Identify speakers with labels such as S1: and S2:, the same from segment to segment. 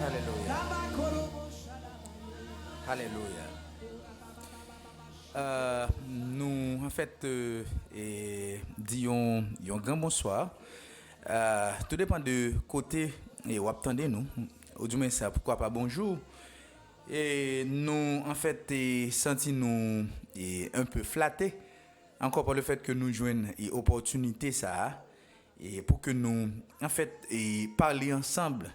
S1: Alléluia. Alléluia. Nous, en fait, disons un grand bonsoir. Tout dépend de côté et où attendez nous. Ou du moins ça, pourquoi pas bonjour. Et nous, en fait, senti nous un peu flattés. Encore par le fait que nous jouons une opportunité ça. Et pour que nous, en fait, parler ensemble.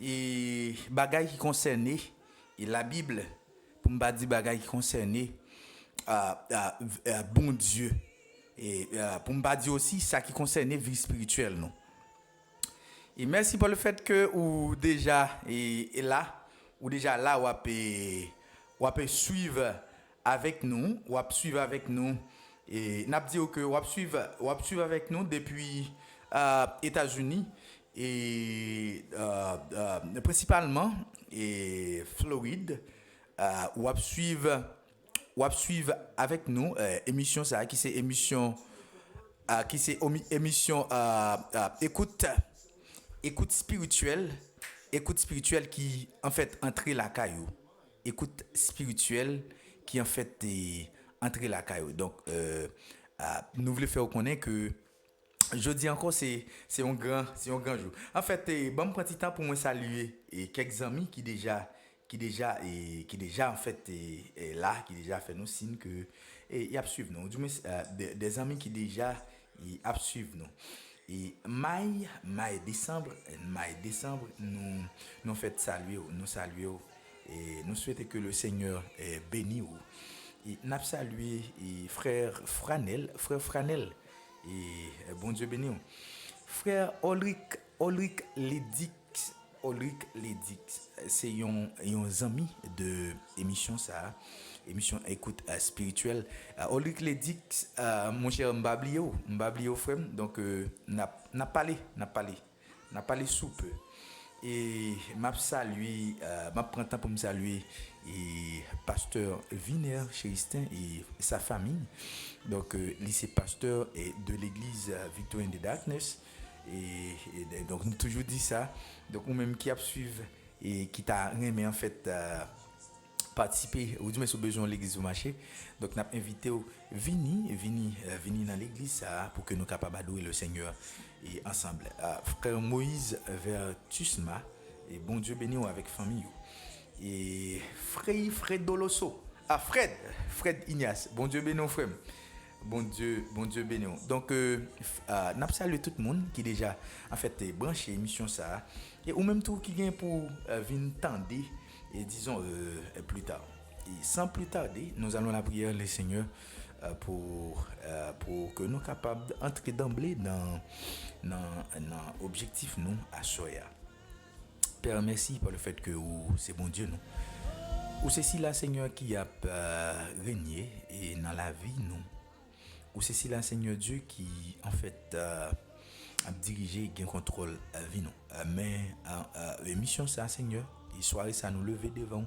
S1: Et bagaille qui concernait et la Bible pour me dire bagaille qui concernait bon Dieu et pour me dire aussi ça qui concernait vie spirituelle non. Et merci pour le fait que ou déjà et là ou déjà là ou suivre avec nous et n'a dit que ou suivre avec nous depuis États-Unis et principalement et Floride ou suivre avec nous émission ça qui c'est émission écoute spirituelle qui en fait entrer la caillou écoute spirituelle qui en fait est entrer la caillou donc nous voulons faire connaître que je dis encore c'est un grand jour. En fait, bon me prend petit temps pour moi saluer quelques amis qui déjà en fait est là qui déjà fait nous signe que y a suivre nous. Du moins des amis qui déjà y a suivre nous. Et décembre nous fait saluer et nous souhaitons que le Seigneur bénisse et n'a salué frère Franel et bon Dieu béni. Frère Ulrich Ledix, c'est un ami de émission ça, émission écoute spirituelle. Ulrich Ledix, mon cher Mbablio frère, donc n'a parlé sous peu. Et m'a salué, m'a prend temps pour me saluer et pasteur Viner Chéristin et sa famille. Donc, lycée pasteur et de l'église Victory in the Darkness. Donc, nous toujours dit ça. Donc, nous-mêmes qui a suivi et qui t'a aimé en fait participer ou du moins sur besoin de l'église au marché. Donc, nous avons invité Vini dans l'église ça, pour que nous capables d'adorer le Seigneur et ensemble. Frère Moïse vers Tusma et bon Dieu béni avec famille. Et Fred Doloso. Fred Ignace. Bon Dieu béni frère. Bon Dieu béni. Donc, n'a salué tout le monde qui déjà en fait branché émission ça et ou même tout qui vient pour venir tendre et disons plus tard. Et sans plus tarder, nous allons la prière le Seigneur pour que nous soyons capables d'entrer d'emblée dans l'objectif nous à Soya. Père, merci pour le fait que c'est bon Dieu nous. Ou c'est si la Seigneur qui a régné et dans la vie nous. Ou c'est si la Seigneur Dieu qui en fait a dirigé et contrôle la vie nous. Mais l'émission ça Seigneur, et soirée ça nous lever devant.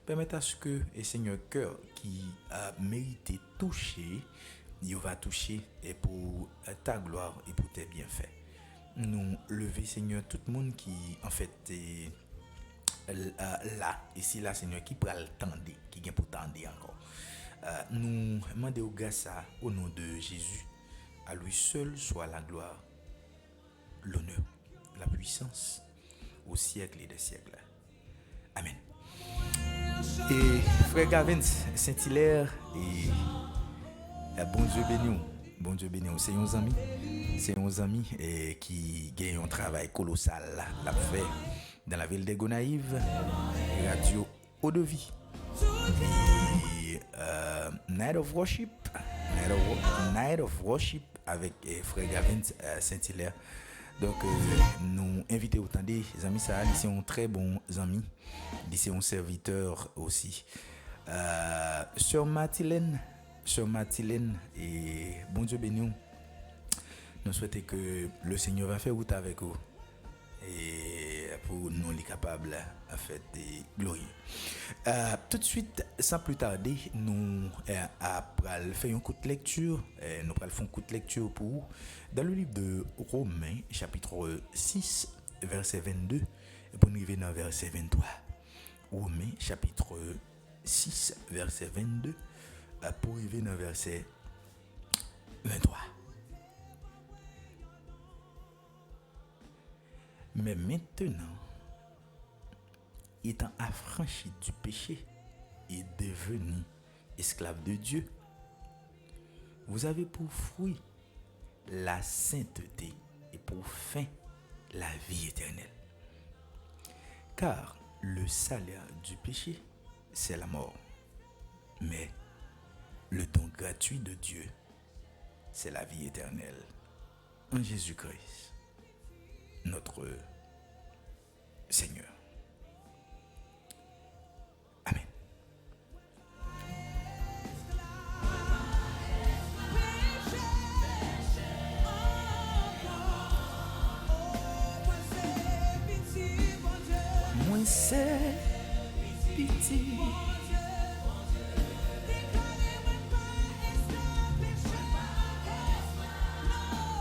S1: Permettez à ce que le Seigneur cœur qui a mérité toucher, il va toucher et pour ta gloire et pour tes bienfaits. Nous lever Seigneur tout le monde qui en fait est là ici là Seigneur qui prend le temps qui vient pour tendre encore. Nous demandons au gars ça au nom de Jésus. À lui seul soit la gloire, l'honneur, la puissance au siècle et des siècles. Amen. Et frère Gavin Saint-Hilaire et bon Dieu béni, c'est un ami qui gagne un travail colossal l'a fait dans la ville de Gonaïves, radio Eau de Vie et Night of Worship avec frère Gavin Saint-Hilaire. Donc, nous invitons autant des amis, ça, ils sont très bons amis, ils sont serviteurs aussi. Sœur Mathilène, et bon Dieu béni, nous souhaitons que le Seigneur va faire route avec vous et pour nous les capables à faire des gloires. Tout de suite, sans plus tarder, nous allons faire une courte lecture. Nous allons faire une courte lecture pour vous dans le livre de Romains, chapitre 6, verset 22, et pour nous arriver dans verset 23. Romains, chapitre 6, verset 22, pour arriver dans verset 23. Mais maintenant, étant affranchi du péché et devenu esclave de Dieu, vous avez pour fruit la sainteté et pour fin la vie éternelle. Car le salaire du péché, c'est la mort. Mais le don gratuit de Dieu, c'est la vie éternelle en Jésus-Christ, notre Seigneur. Amen. Moi c'est pitié.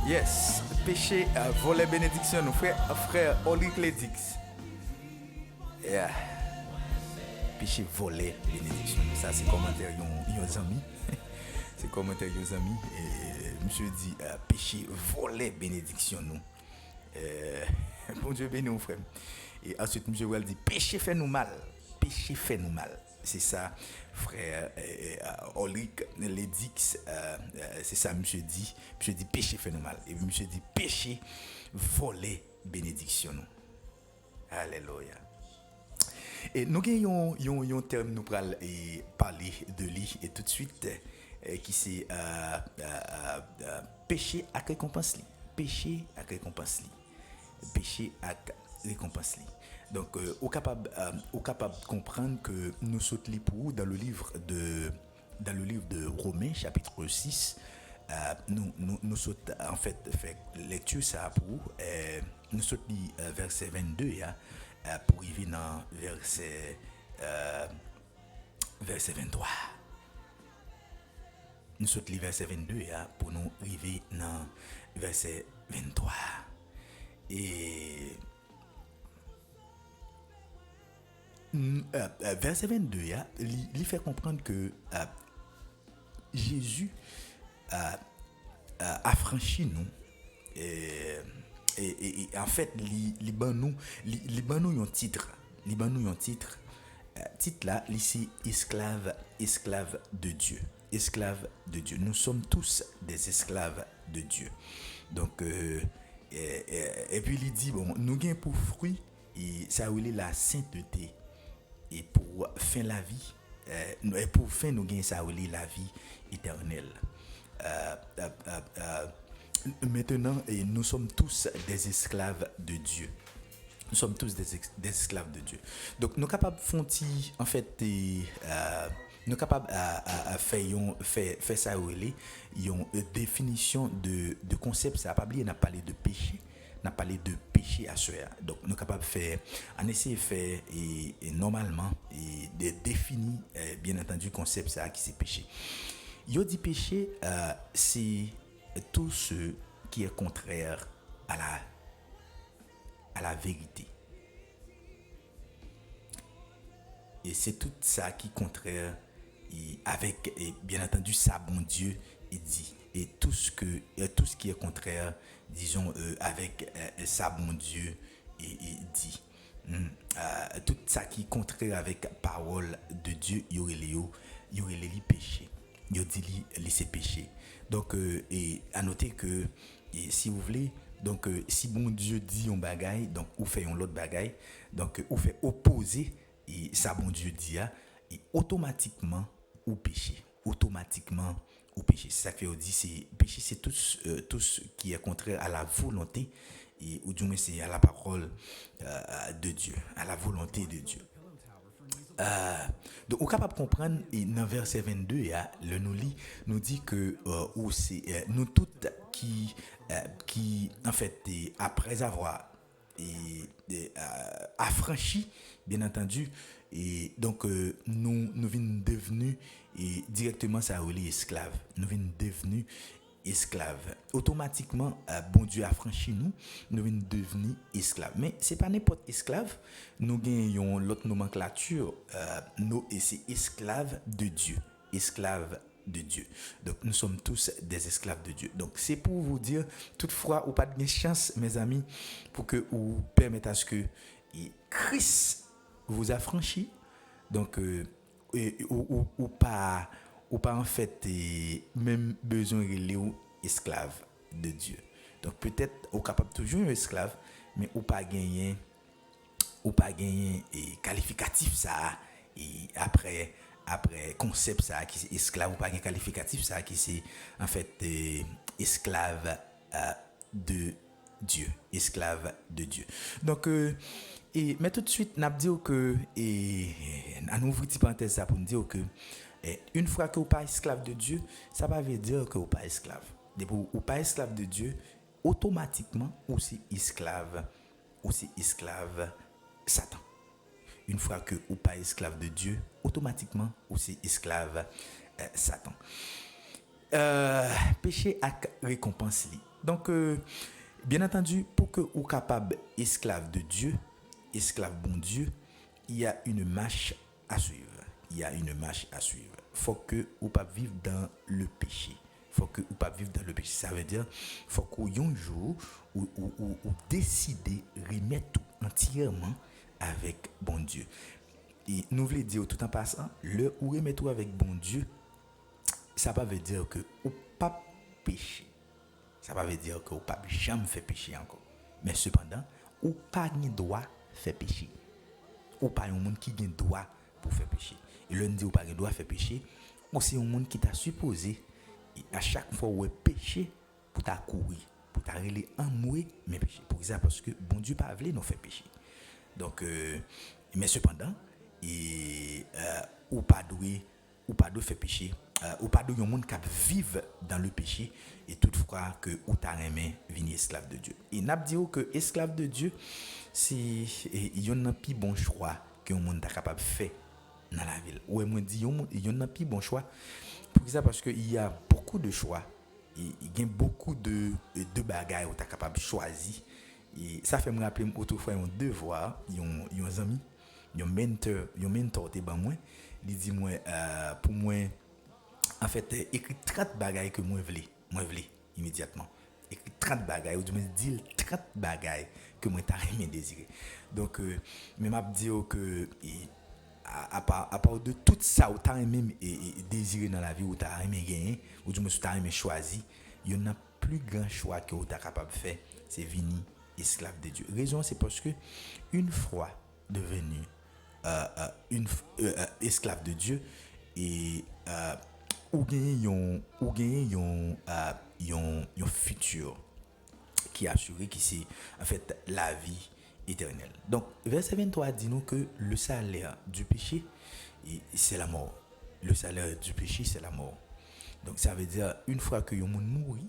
S1: Yes, péché, voler bénédiction, nous frère Olic Ledix. Yeah. Péché, voler bénédiction. Ça, c'est commentaire yon amis. C'est commentaire yon amis. Et monsieur dit, péché, voler bénédiction, nous. Bon Dieu béni, mon frère. Et ensuite, monsieur Well dit, péché fait nous mal. Péché fait nous mal. C'est ça, frère Olic Ledix. C'est ça, monsieur dit. Monsieur dit, péché fait nous mal. Et monsieur dit, péché, voler bénédiction, nous. Alléluia. Et nous avons un terme nous parler de lui et tout de suite qui c'est péché à récompense li. Péché à récompense li. Péché à récompense li. Donc au capable de comprendre que nous sautons les pour dans le livre de Romains chapitre 6 nous saute en fait lecture ça pour nous saute verset 22 ya, pour arriver dans verset 23. Nous saute le verset 22 ya, pour nous arriver dans verset 23. Et verset 22 ya, il fait comprendre que Jésus affranchit nous et, en fait li ban nous un titre, titre là c'est esclave de Dieu, nous sommes tous des esclaves de Dieu. Donc et puis il dit bon nous gain pour fruit et ça relève la sainteté et pour fin la vie et pour fin nous gain ça relève la vie éternelle. Euh, euh, euh, euh, Maintenant, nous sommes tous des esclaves de Dieu. Nous sommes tous des esclaves de Dieu. Donc, nous sommes capables de faire, en fait, nous sommes capables de faire ça, une définition de concept. Ça n'a pas oublié, on a parlé de péché. On a parlé de péché à soi. Donc, nous sommes capables de faire, en essayer de faire, et normalement, et de définir, bien entendu, le concept ça qui c'est péché. Yo dit péché, c'est tout ce qui est contraire à la vérité. Et c'est tout ça qui est contraire avec, et bien entendu, ça, bon Dieu, il dit. Et tout ce qui est contraire, disons, avec ça, bon Dieu, il dit. Tout ça qui est contraire avec la parole de Dieu, il y aurait les péchés. Il dit laisser péché. Donc et à noter que si vous voulez donc si bon Dieu dit un bagaille donc ou fait un autre bagaille donc ou fait opposer et ça bon Dieu dit et automatiquement ou péché c'est ça que fait dit c'est péché c'est tout ce qui est contraire à la volonté et ou du moins c'est à la parole de Dieu à la volonté de Dieu. Donc, on est capable de comprendre, et dans verset 22, le nous lit, nous dit que c'est nous toutes qui en fait, après avoir affranchi, bien entendu, et donc nous venons devenus directement ça relie esclaves. Nous venons devenus esclaves. Automatiquement, bon Dieu a franchi nous venons devenir esclaves. Mais c'est pas n'importe esclave, nous gagnons l'autre nomenclature, nous et c'est esclaves de Dieu, esclaves de Dieu. Donc nous sommes tous des esclaves de Dieu. Donc c'est pour vous dire, toutefois, ou pas de chance, mes amis, pour que vous permettez à ce que Christ vous a franchi. Donc ou pas en fait même besoin de esclave de Dieu. Donc peut-être ou capable toujours un esclave mais ou pas gagner et qualificatif ça et après concept ça qui c'est esclave ou pas gagner qualificatif ça qui c'est en fait esclave de Dieu, esclave de Dieu. Donc mais tout de suite n'a dit que à nous ouvrir petite parenthèse ça pour nous dire que une fois que vous pas esclave de Dieu, ça ne veut dire que vous pas esclave. Depuis vous pas esclave de Dieu, automatiquement aussi esclave Satan. Une fois que vous pas esclave de Dieu, automatiquement aussi esclave Satan. Péché à récompense. Donc bien entendu, pour que vous capable esclave de Dieu, esclave bon Dieu, il y a une marche à suivre. Faut que ou pas vivre dans le péché. Ça veut dire faut qu'un jour ou décider remettre tout entièrement avec bon Dieu. Et nous voulons dire tout en passant, le ou remettre tout avec bon Dieu, ça pas veut dire que ou pas péché. Ça pas veut dire que ou pas jamais fait péché encore. Mais cependant, ou pas ni droit faire péché. Ou pas un monde qui a droit pour faire péché. Et l'on dit ou pas droit faire péché, ou c'est un monde qui t'a supposé à chaque fois où péché pour t'a courir, pour t'a relé en mourir mais péché. Pour exemple parce que bon Dieu pas voulu nous faire péché. Donc mais cependant ou pas doué faire péché ou pas de monde qui vivent dans le péché et toutefois que ou t'a aimé venir esclave de Dieu. Et n'a dit que esclave de Dieu c'est il y en a plus bon choix que un monde t'a capable de faire dans la ville. Ouais moi dit il y en a plus bon choix. Pour ça parce que il y a beaucoup de choix. Il y a beaucoup de bagages où tu es capable de choisir. Et ça fait me rappeler autrefois un devoir, un ami, un mentor te ban moi, il dit moi pour moi en fait écrit 30 bagages que moi vle immédiatement. Écrit 30 bagages ou du moins dire 30 bagages que moi t'a aimé désirer. Donc mais m'a dit que à part de tout ça où t'as aimé désiré dans la vie où t'as aimé gagner ou du moins t'as aimé choisir, il y en a plus grand choix que vous êtes capable de faire, c'est venir esclave de Dieu. Raison c'est parce que une fois devenu esclave de Dieu et ou gagner un futur qui est assuré qui c'est en fait la vie éternelle. Donc verset 23 dit nous que le salaire du péché c'est la mort. Le salaire du péché c'est la mort. Donc ça veut dire une fois que yon moun mouri,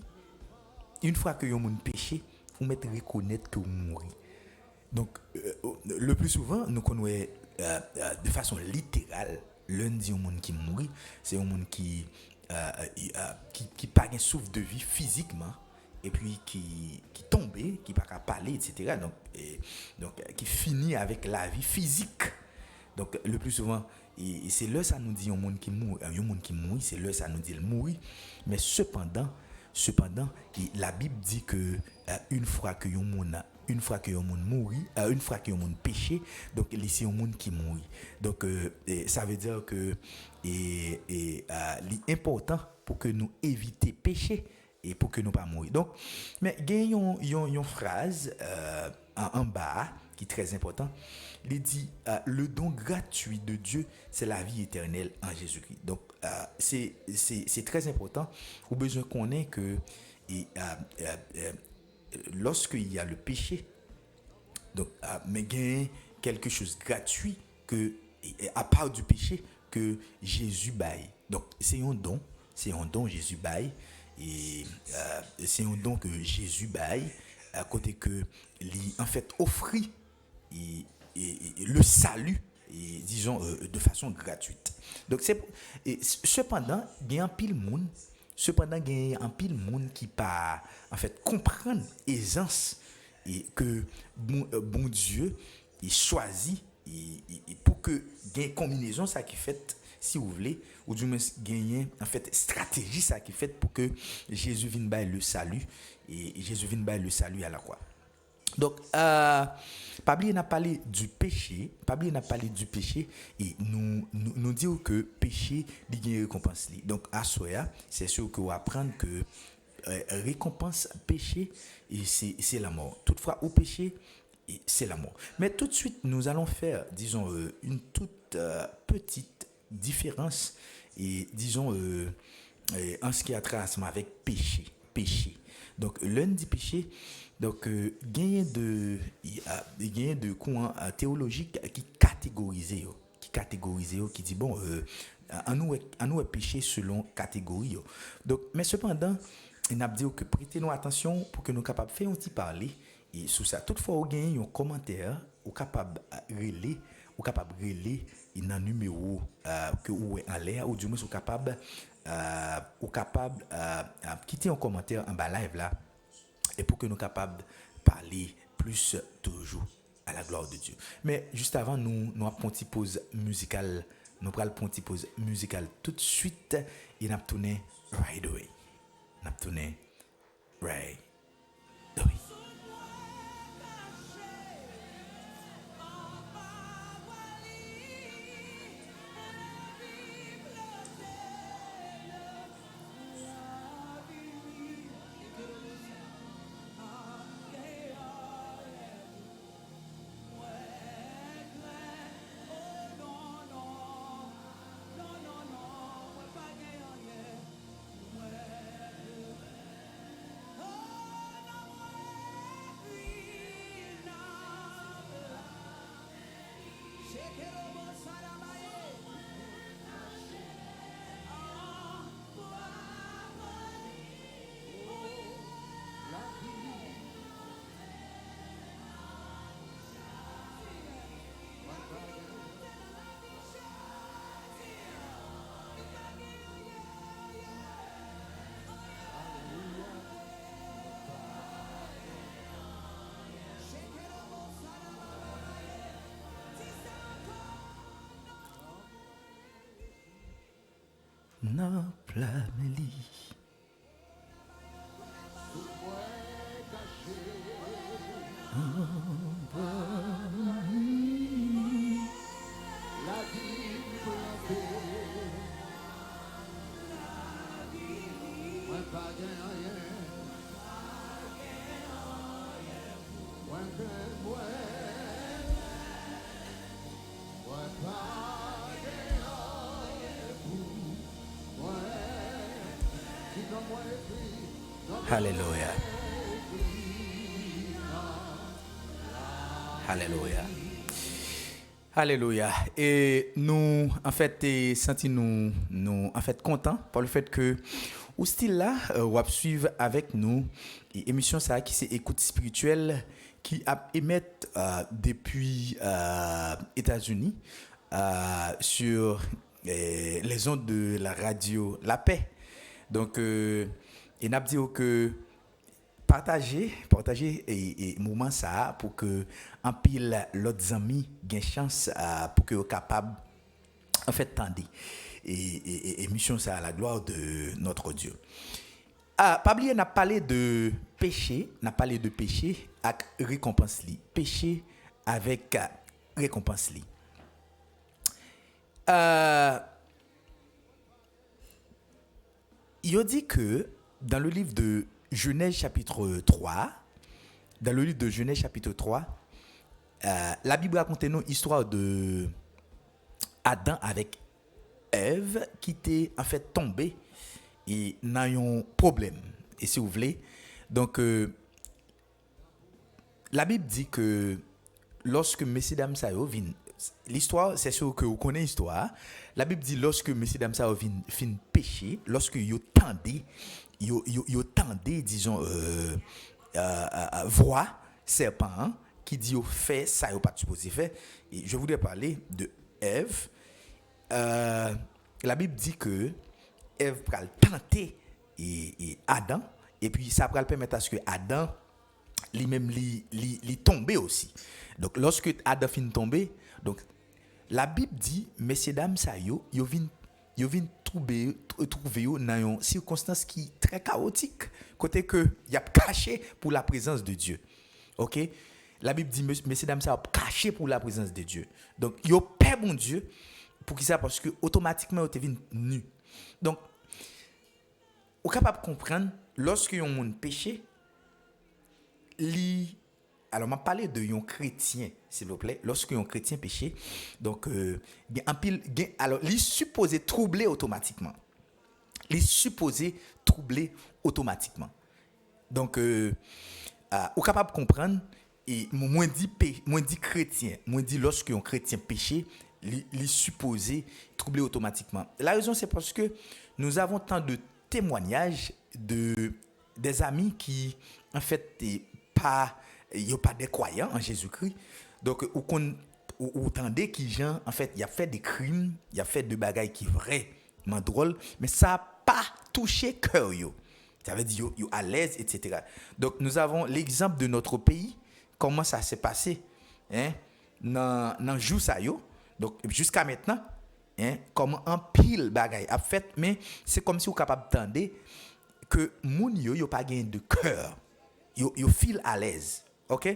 S1: une fois que yon moun péché, vous mettez reconnaître que vous mourrez. Donc le plus souvent nous connaissons de façon littérale lundi un monde qui mourit, c'est un monde qui pas un souffle de vie physiquement et puis qui tombe, qui pas qu'à parler, etc. Donc qui finit avec la vie physique. Donc le plus souvent et c'est là ça nous dit un monde qui mourit, c'est là ça nous dit le mourir. Mais cependant la Bible dit que une fois que un monde mourit, une fois que un monde péché, donc c'est un monde qui mourit. Donc ça veut dire que l'important pour que nous éviter péché et pour que nous pas mourir. Donc mais il y a une phrase en bas qui est très important. Il dit le don gratuit de Dieu, c'est la vie éternelle en Jésus-Christ. Donc c'est très important. Au besoin qu'on ait que lorsqu'il y a le péché, donc mais il y a quelque chose de gratuit que à part du péché que Jésus baille. Donc c'est un don Jésus baille et c'est un don que Jésus baille à côté que en fait offrit le salut et disons de façon gratuite. Donc cependant il y a un pile monde qui pas en fait comprendre aisance et que bon Dieu il choisit pour que gagne combinaison ça qui fait si vous voulez ou du moins gagner en fait stratégie ça qui fait pour que Jésus vienne bailler le salut et Jésus vienne bailler le salut à la croix. Donc, Pabli n'a parlé du péché. Et nous disons que péché, il y a une récompense. Donc, à soi, c'est sûr que vous apprendre que récompense péché, et c'est la mort. Toutefois, au péché, c'est la mort. Mais tout de suite, nous allons faire, disons, une toute petite différence, et disons, en ce qui a trait avec péché. Donc, lundi péché, donc gain de courant théologique qui catégorisé qui dit bon en nous péché selon catégorie. Donc mais cependant il n'a dit que prêtez-nous attention pour que nous capables faire un petit parler et sous ça toutefois au gain un commentaire ou capable relayer il un numéro que ou en l'air ou du moins capable quitter un commentaire en bas live là et pour que nous capables de parler plus toujours à la gloire de Dieu. Mais juste avant, nous avons une petite pause musicale. Nous prenons une petite pause musicale tout de suite et nous allons tourner right away. Nous allons tourner right away. en plein Alléluia. Alléluia. Alléluia. Et nous, en fait, senti nous, en fait, contents par le fait que, ou style là, ou suivre avec nous, et émission ça qui c'est écoute spirituelle, qui a émettre depuis États-Unis sur les ondes de la radio La Paix. Donc, et n'a dit que partager et moment ça pour que en pile l'autre amis gain chance pour que capable en fait tendre et mission ça à la gloire de notre Dieu. Pablier n'a parlé de péché, avec récompense li. Péché avec récompense li. Il dit que dans le livre de Genèse chapitre 3, la Bible raconte nous histoire de Adam avec Ève qui était en fait tombé et n'a un problème. Et si vous voulez, donc la Bible dit que lorsque messieurs dames ça viennent, l'histoire c'est sûr que vous connaissez l'histoire. La Bible dit lorsque messieurs dames ça viennent pécher, lorsque yo tendez disons voix serpent qui dit au fait ça yo pas supposé faire. Et je voudrais parler de Ève. La Bible dit que Ève pral tenter et Adam et puis ça pral permettre à ce que Adam lui-même li tomber aussi. Donc lorsque Adam fin tomber, donc la Bible dit messieurs dames ça yo vinn trouver dans une circonstance qui est très chaotique côté que y a caché pour la présence de Dieu. OK? La Bible dit messieurs dames ça caché pour la présence de Dieu. Donc yo père bon Dieu pour qui ça parce que automatiquement tu vinn nu. Donc on est capable de comprendre lorsque yon monde péché alors m'a parlé de yon chrétien s'il vous plaît lorsque yon chrétien péché donc en pile alors li supposé troubler automatiquement donc on capable de comprendre et moins dit chrétien moins dit lorsque yon chrétien péché li supposé troubler automatiquement. La raison c'est parce que nous avons tant de témoignages des amis qui en fait pas des croyants en Jésus-Christ. Donc ou tendez qui gens en fait il a fait des crimes, il a fait de bagailles qui vraiment drôle mais ça a pas touché cœur yo. Ça veut dire yo à l'aise etc. Donc nous avons l'exemple de notre pays comment ça s'est passé dans jour ça yo. Donc jusqu'à maintenant comment un pile bagaille a fait mais c'est comme si vous capable tendre que moun yo pas gain de cœur yo feel à l'aise. OK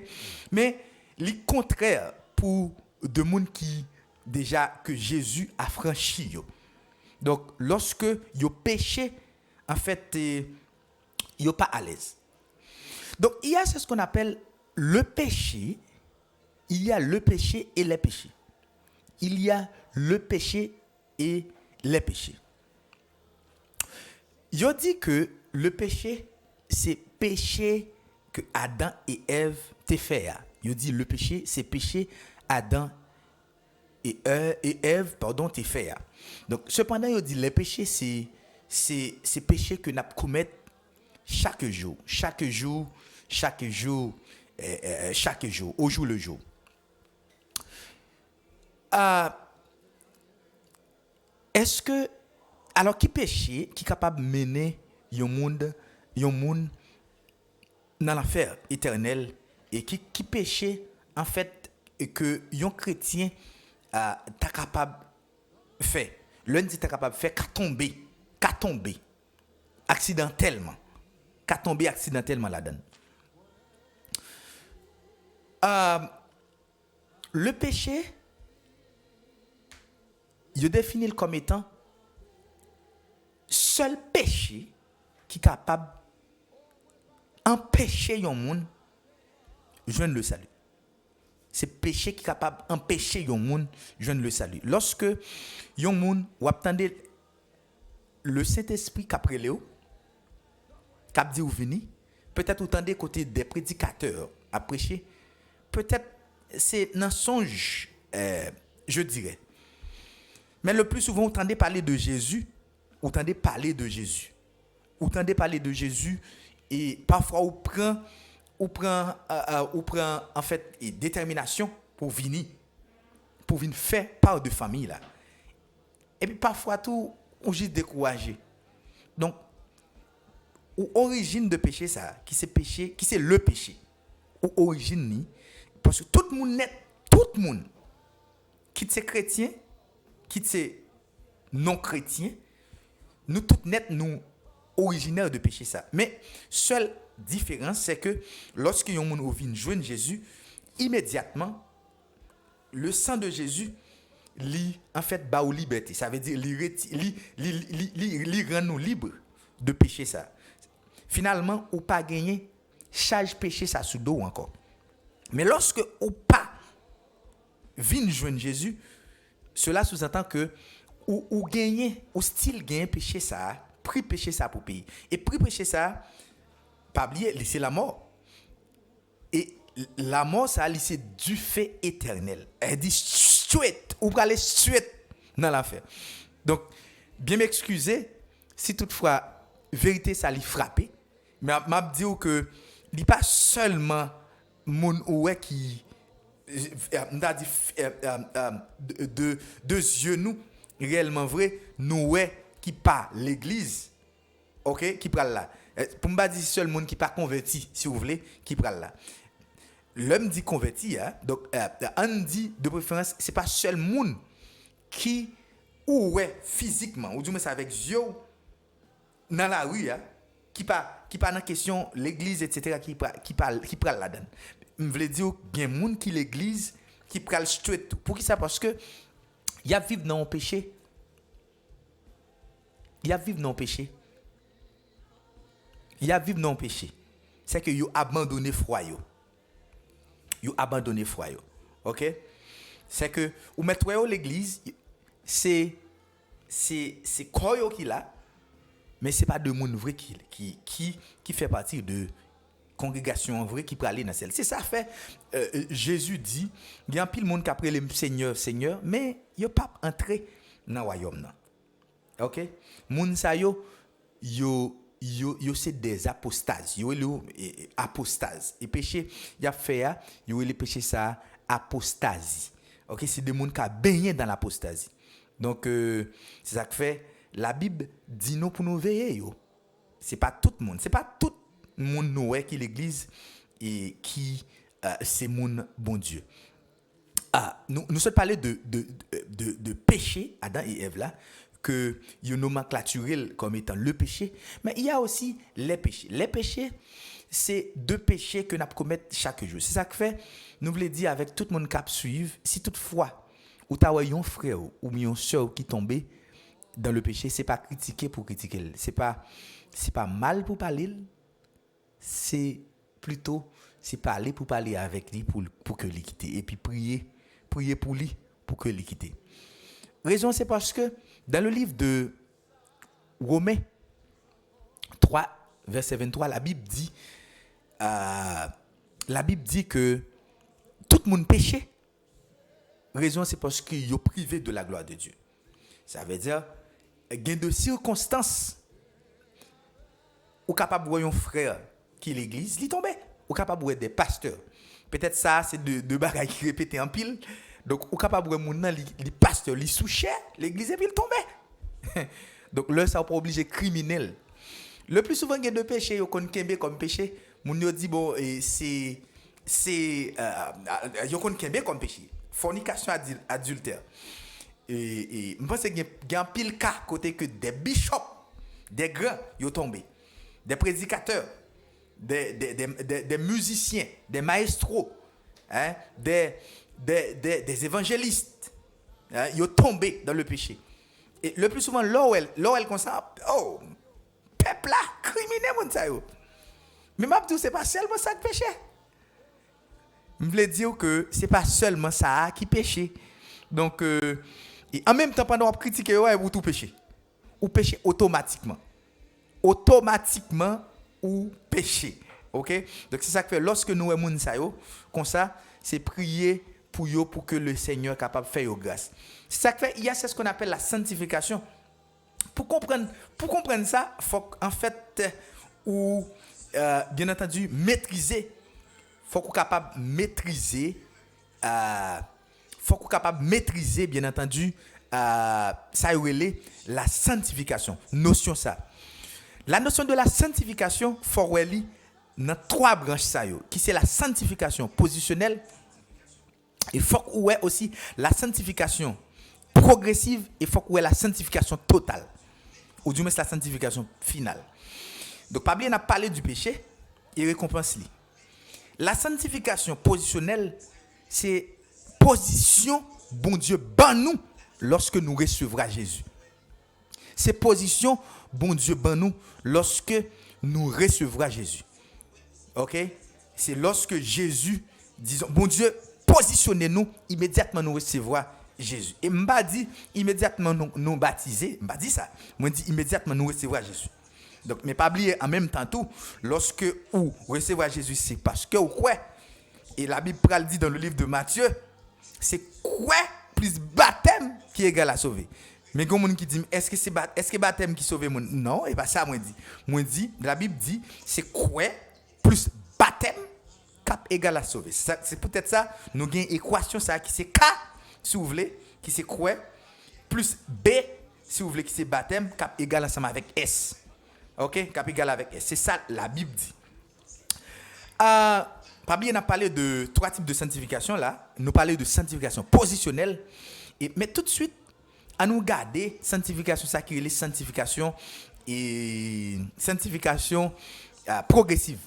S1: mais le contraire pour de monde qui déjà que Jésus a franchi yo. Donc lorsque yo péché en fait yo pas à l'aise. Donc il y a ce qu'on appelle le péché, il y a le péché et les péchés. Il y a le péché et les péchés. Yo dit que le péché c'est péché que Adam et Ève t'ont fait. Yo dit le péché c'est péché Adam et Ève t'ont fait. Donc cependant yo dit le péché c'est péché que n'a commettre chaque jour au jour le jour. Est-ce que alors qui péché qui capable mener un monde dans l'affaire éternelle et qui péché en fait que un chrétien t'a capable faire lundi t'a capable faire qu'à tomber qu'a tombé accidentellement. Là-dedans. Le péché, il définit comme étant seul péché qui est capable d'empêcher un monde de joindre le salut. C'est péché qui est capable d'empêcher un monde de joindre le salut. Lorsque un monde ou attendez le Saint-Esprit qui a préléo, qui a dit ou vini, peut-être vous attendez côté des prédicateurs à prêcher, peut-être c'est dans songe, je dirais. Mais le plus souvent, vous entendez parler de Jésus, vous entendez parler de Jésus. Vous entendez parler de Jésus et parfois vous prend en fait détermination pour venir faire part de famille là. Et puis parfois tout on juste découragé. Donc ou origine de péché ça, qui c'est le péché. Ou origine ni parce que tout le monde qui c'est chrétien, qui c'est non chrétien, nous tous net nous originaires de péché ça. Mais seule différence c'est que lorsque yon moun vient joindre Jésus, immédiatement le sang de Jésus li en fait ba ou liberté. Ça veut dire li rend nous libres de péché ça. Finalement ou pas gagner charge péché ça sous dos encore. Mais lorsque ou pas vient joindre Jésus, cela sous-entend que ou gagner ou style gagner péché ça, pris péché ça pour payer. Et pris péché ça pas oublier c'est la mort. Et la mort ça c'est du fait éternel. Elle dit straight ou aller straight dans l'affaire. Donc bien m'excuser si toutefois vérité ça lui frappé, mais m'a dire que il pas seulement mon ouais qui de yeux nous réellement vrai nous ouais qui pas l'église. OK qui pral là. Pour me dire seul monde qui pas converti si vous voulez qui pral là. L'homme dit converti hein, donc on dit de préférence c'est pas seul monde qui ou ouais physiquement ou du moins avec yeux dans la rue hein, qui pas dans question l'église etc. qui pral là-dedans. Je veux dire bien monde qui l'église qui pral straight pour qui ça parce que il y a vivre dans le péché. Il y a vivre dans le péché. Il y a vivre dans le péché. C'est que yo abandonné foi yo. Yo abandonné foi yo. OK? C'est que ou mettre yo l'église c'est quoi yo qui là mais c'est pas de monde vrai qui fait partie de congrégation vrai qui peut aller dans celle. C'est ça fait Jésus dit, il y a un pile monde qui après le Seigneur mais yo pas entrer dans royaume là. OK? Moun sa yo c'est des apostases. Yo apostase. Et péché y a fait yo les péché ça apostasie. OK, c'est des monde qui a baigné dans l'apostasie. Donc c'est ça que fait la Bible dit nous pour nous veiller yo. C'est pas tout le monde Noé qui l'église et qui c'est mon bon Dieu. Nous sommes parlé de péché Adam et Ève là que you nomenclaturé comme étant le péché, mais il y a aussi les péchés. Les péchés c'est deux péchés que nous commettons chaque jour. C'est ça que fait nous voulons dire avec tout le monde qui suivre si toutefois ou t'as un frère ou une sœur qui tombé dans le péché, c'est pas critiquer pour critiquer, c'est pas mal pour parler, c'est plutôt c'est parler pour parler avec lui pour que lui quitte et puis prier pour lui pour que lui quitte. Raison c'est parce que dans le livre de Romains 3 verset 23 la Bible dit que tout le monde péché. Raison c'est parce qu'il est privé de la gloire de Dieu. Ça veut dire gain de circonstances ou capable de voir un frère qui l'église, il tombé. Ou capable de voir des pasteurs. Peut-être ça c'est de bagages qui répétés en pile. Donc ou capable de voir mon nan les pasteurs, les sous-chefs, l'église et puis il tombé. Donc là ça pas obligé criminel. Le plus souvent gain de péché yo kon kembe comme péché, moun yo dit bon c'est yo kon kembe comme péché. Fornication adultère. Et je pense qu'il y a un pile cas côté que des bishops des grands sont tombés, des prédicateurs, des musiciens, des maestros, hein, des évangélistes, hein, ils sont tombés dans le péché. Et le plus souvent, là où elle constate, oh, peuple là, criminel, mon ça yo. Mais m'a dit, c'est pas seulement ça qui péché. Je voulais dire que c'est pas seulement ça qui péché. Donc, et en même temps, pendant qu'on critique, vous tout péché. Ou péché automatiquement. Automatiquement, ou péché. Ok? Donc, c'est ça que fait, lorsque nous sommes ça yo, comme ça, c'est prier pour que le Seigneur soit capable de faire grâce. C'est ça que fait, il y a ce qu'on appelle la sanctification. Pour comprendre ça, il faut en fait, bien entendu, maîtriser. Il faut qu'on soit capable de maîtriser, bien entendu, ça y la sanctification. Notion ça. La notion de la sanctification, il faut y dans 3 branches ça yo, qui c'est la sanctification positionnelle. Il faut qu'on ait aussi la sanctification progressive et il faut qu'on ait la sanctification totale. Ou du moins la sanctification finale. Donc, pas bien, on a parlé du péché et récompense. La sanctification positionnelle, c'est position, bon Dieu, ban nous lorsque nous recevrons Jésus. C'est position, bon Dieu, ban nous lorsque nous recevrons Jésus. Ok? C'est lorsque Jésus, disons, bon Dieu, positionnez-nous, immédiatement nous recevrons Jésus. Et m'a dit immédiatement nous baptiser, m'a dit ça. Moi dit immédiatement nous recevrons Jésus. Donc mais pas oublier en même temps tout, lorsque ou recevoir Jésus, c'est parce que ou quoi. Et la Bible dit dans le livre de Matthieu, c'est quoi plus baptême qui est égal à sauver. Mais il y a des gens qui disent, est-ce que baptême qui sauve mon? Non, et pas ça moi dit. Moi dit, la Bible dit, c'est quoi plus baptême cap égal à sauver. C'est peut-être ça, nous avons une équation ça qui c'est K si vous voulez, qui c'est quoi plus B si vous voulez qui c'est baptême cap égal ensemble avec S. OK, cap égal avec S. C'est ça la Bible dit. Pabli, on a parlé de 3 types de sanctification là. Nous parlons de sanctification positionnelle. Mais tout de suite, à nous garder sanctification, ça qui est sanctification et sanctification progressive.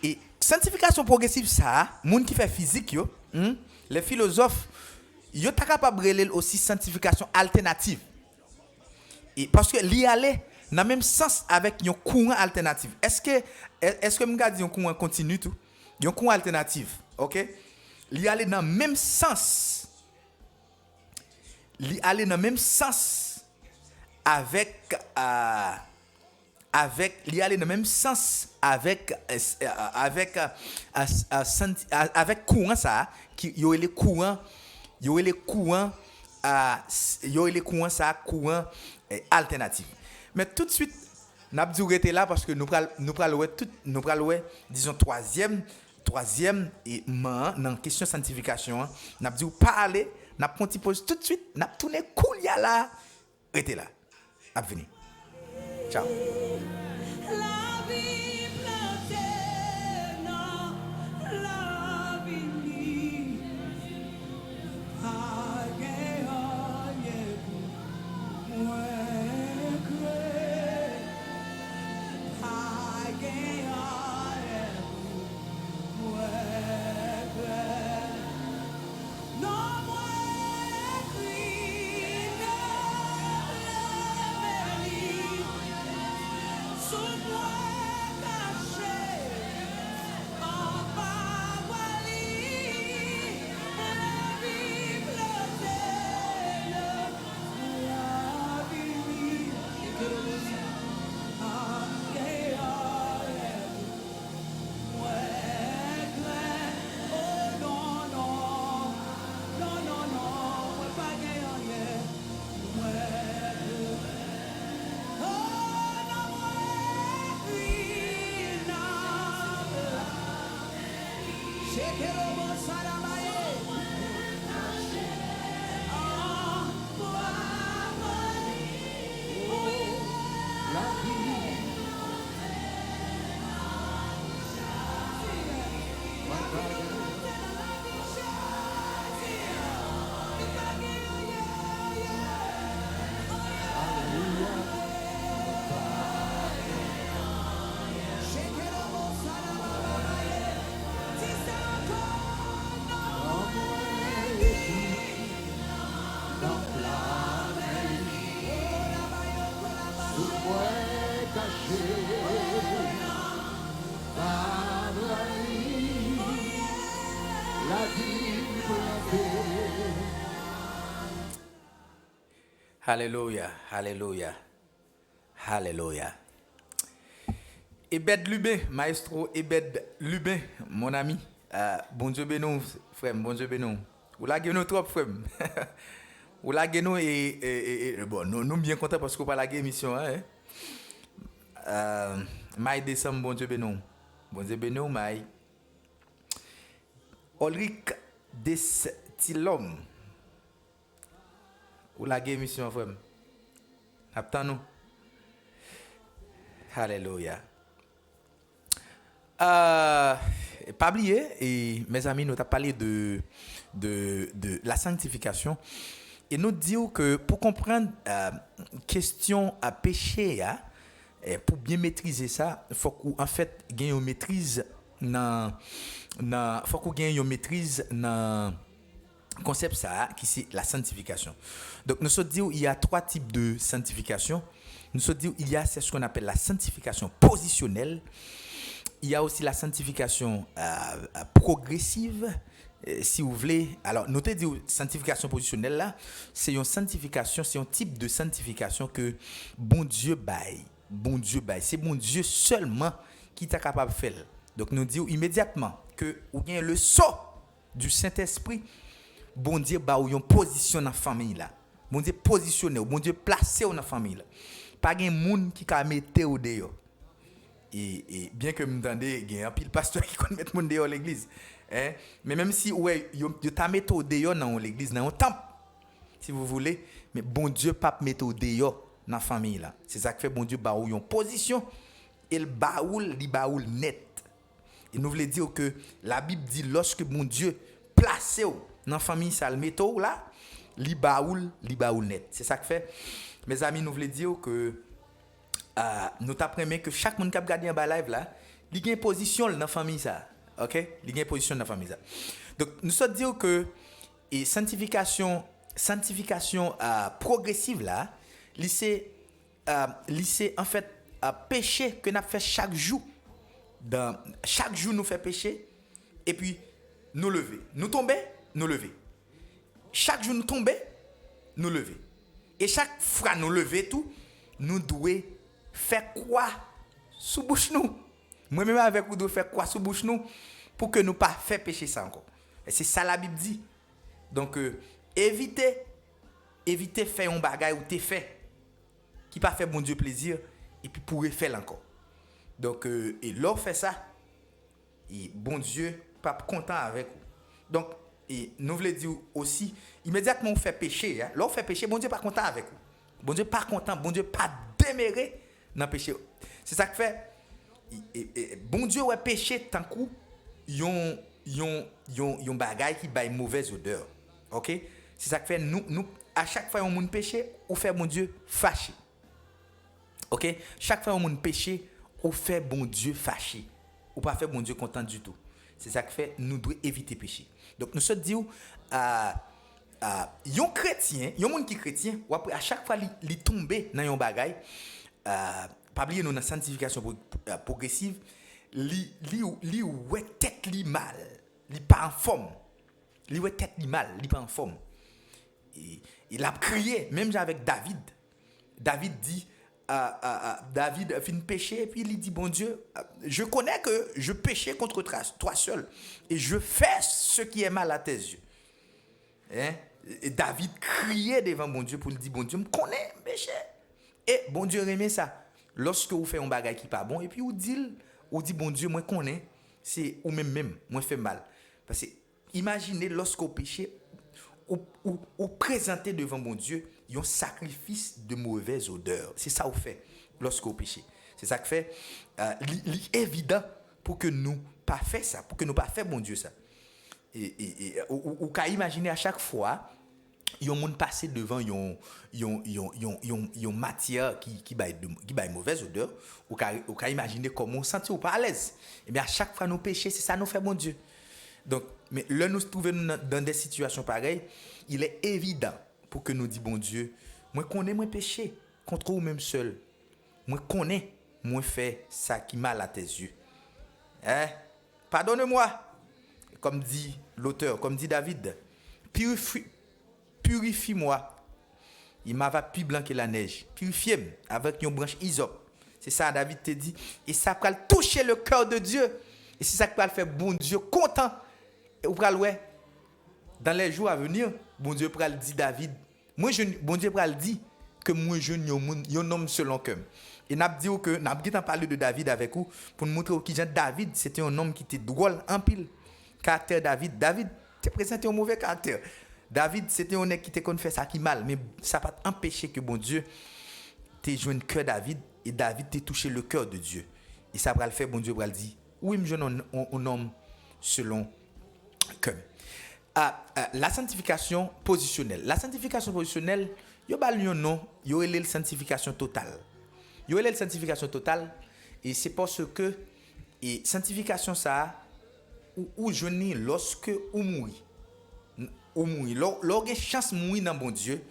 S1: Et sanctification progressive, ça, moun qui fait physique, les philosophes, ils sont capables de relayer aussi sanctification alternative. Et parce que l'y aller dans le même sens avec un courant alternatif. Est-ce que je dis un courant continu tout? Un courant alternatif, ok? L'y aller dans le même sens. L'y aller dans le même sens avec l'y aller dans le même sens avec courant ça qui y aurait les courants courant alternatif. Mais tout de suite n'a pas été là parce que nous pral disons troisième et dans question sanctification n'a dit parler n'a ponti pose tout de suite n'a tourner cool ya là était là a venir ciao. Alléluia, alléluia, alléluia. Ebed Lubin, maestro Ebed Lubin, mon ami. Bon Dieu bénou, frère, bon Dieu bénou. Ou la nous trop, frère. Ou la nous bon, nous bien contents parce qu'on pas la émission, hein. Maï décembre, bon Dieu bénou. Bon Dieu bénou, Maï. Ulrich Destilom. Ou la émission, frère. Attends nous. Alléluia. Pas oublier, et mes amis, nous avons parlé de la sanctification. Et nous disons que pour comprendre question à péché, pour bien maîtriser ça, il faut qu'en fait, gagne une maîtrise faut qu'on gagne une maîtrise dans concept ça qui c'est la sanctification. Donc nous se disons il y a trois types de sanctification. Nous se disons il y a ce qu'on appelle la sanctification positionnelle. Il y a aussi la sanctification progressive, si vous voulez. Alors, notez que sanctification positionnelle là, c'est une sanctification, c'est un type de sanctification que bon Dieu baille. Bon Dieu baille. C'est bon Dieu seulement qui est capable de faire. Donc, nous disons immédiatement que vous avez le sceau du Saint-Esprit, bon Dieu baille une position dans la famille là. Bon Dieu positionné, bon Dieu placé dans la famille là. Pas de monde qui a mettre au dehors. Et bien que m'entendez il y a un pile pasteur qui connaît mettre monde dehors l'église hein? Mais même si ouais yo t'a mettre au dehors dans l'église dans un temple si vous voulez mais bon Dieu pas mettre au dehors dans famille là c'est ça qui fait bon Dieu baoul une position et le baoul net et nous voulons dire que la Bible dit lorsque bon Dieu placé dans famille ça le metto là li baoul net c'est ça qui fait mes amis nous voulons dire que nous t'apprenons que chaque monde qui a regardé un live là, il y a une position dans la famille ça. OK? Il y a une position dans la famille ça. Donc nous sommes dire que et sanctification progressive là, c'est en fait péché que nous fait chaque jour. Chaque jour nous fait péché et puis nous lever. Nous tomber, nous lever. Chaque jour nous tomber, nous lever. Et chaque fois nous lever tout, nous devons faire quoi sous bouche nous moi-même avec vous devons faire quoi sous bouche nous pour que nous pas faire pécher ça encore et c'est ça la Bible dit donc évitez faire un bagage ou t'es fait qui pas fait bon Dieu plaisir et puis pourrait faire encore donc et l'or fait ça et bon Dieu pas content avec vous donc et nous voulons dire aussi immédiatement on fait pécher hein, l'or fait pécher bon Dieu pas content avec vous bon Dieu pas content bon Dieu pas déméré dans péché. C'est ça que fait bon Dieu ouais péché tant coup yon bagay qui baille mauvaise odeur. OK? C'est ça que fait nous à chaque fois on monde péché, on fait bon Dieu fâché. OK? Chaque fois on monde péché, on fait bon Dieu fâché. Ou pas fait bon Dieu content du tout. C'est ça que fait nous devons éviter péché. Donc nous se disons yon chrétien, yon monde qui chrétien, ou après à chaque fois li tomber dans yon bagay pas oublier nous dans sanctification progressive li ouais tête li mal li pas en forme li ouais tête li mal li pas en forme et il a crié même avec David dit David fin péché et puis il dit bon Dieu je connais que je péchais contre toi seul et je fais ce qui est mal à tes yeux hein? Et David criait devant bon Dieu pour lui dire bon Dieu me connaît péché et bon Dieu remet ça lorsque vous faites un bagage qui pas bon et puis vous dit bon Dieu moi connais c'est ou même moi fait mal parce que imaginez lorsque vous péchez ou présenter devant bon Dieu un sacrifice de mauvaise odeur c'est ça vous fait lorsque vous péchez c'est ça que fait évident pour que nous pas faire ça pour que nous pas faire bon Dieu ça ou qu'à imaginer à chaque fois yon monde passer devant yon matière qui baille mauvaise odeur ou qu'à imaginer comment on sentir ou pas à l'aise et bien à chaque fois nous pécher c'est ça nous fait bon Dieu donc mais là nous trouvons dans des situations pareilles il est évident pour que nous dit bon Dieu moi connais moi péché contre vous même seul moi connais moi fait ça qui mal à tes yeux hein pardonne-moi comme dit l'auteur, comme dit David, purifie-moi. Il m'a va plus blanc que la neige. Purifiez-moi avec une branche hysope. C'est ça, David te dit. Et ça va toucher le cœur de Dieu. Et c'est ça qui va faire bon Dieu content. Et vous allez ouais, dans les jours à venir, bon Dieu va dire David, bon Dieu va dire que moi je suis un homme selon cœur. Et n'a dit que n'a pas parlé de David avec vous pour nous montrer que David c'était un homme qui était drôle en pile. Caractère David te présenté un mauvais caractère. David c'était un homme qui te fait ça qui mal, mais ça pas empêché que bon Dieu te joué le cœur David et David t'a touché le cœur de Dieu. Et ça va le faire bon Dieu va le dire. Oui, je suis un homme selon cœur. La sanctification positionnelle. La sanctification positionnelle, il y a un nom, il y a la sanctification totale. Il y a la sanctification totale et c'est parce que et sanctification ça ou jeûner lorsque ou mourir. Ou mourir. Lorsque chance mourir dans bon Dieu,